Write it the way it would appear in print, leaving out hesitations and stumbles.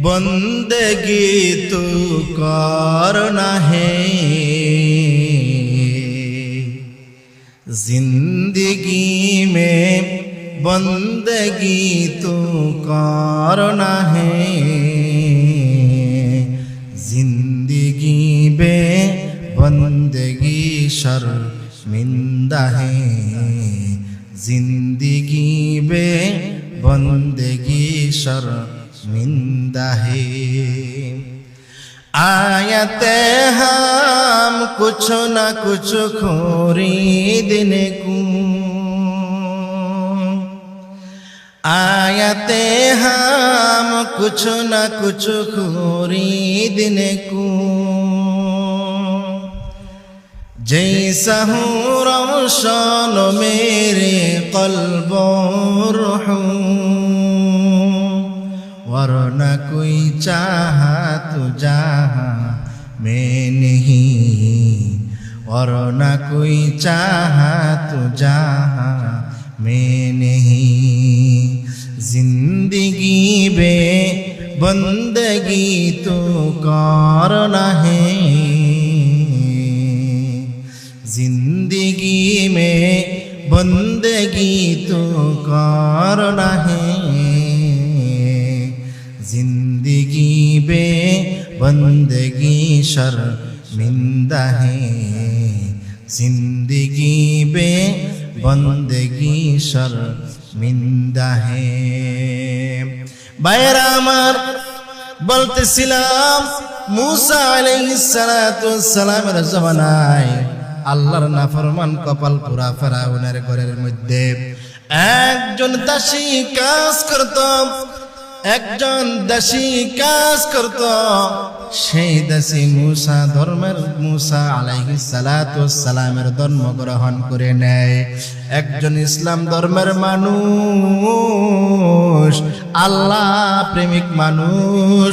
बंदगी तू करना है, जिंदगी में बंदगी तू करना है, जिंदगी बे बंदगी शर्मिंदा है, जिंदगी बे बंदगी शर्मिंदा है। आयते हम कुछ न कुछ खरीदने को, आयते हम कुछ न कुछ खरीदने को, जैसा हूँ रोशन मेरे क़ल्ब और रूह, वरना कोई चाहा तो जहाँ मैं नहीं, वरना कोई चाहा तो जहाँ मैं नहीं, जिंदगी बे बंदगी तो करना है, जिंदगी में बंदगी तो करना है, जिंदगी बे बंदगी शर्मिंदा है, जिंदगी बे बंदगी शर्मिंदा है। भाइरा আমার বলতেছিলাম मूसा আলাইহিস সালাতু ওয়াস সালামের জামানায় আল্লাহর নাফরমান কপাল পুরা ফেরাউনের ঘরের মধ্যে একজন দাসী কাজ করত, একজন দাসী কাজ করত। সেই দাসী মুসা ধর্মের মুসা আলাইহিস সালাতু ওয়াস সালামের ধর্ম গ্রহণ করে নেয়। একজন ইসলাম ধর্মের মানুষ, আল্লাহ প্রেমিক মানুষ।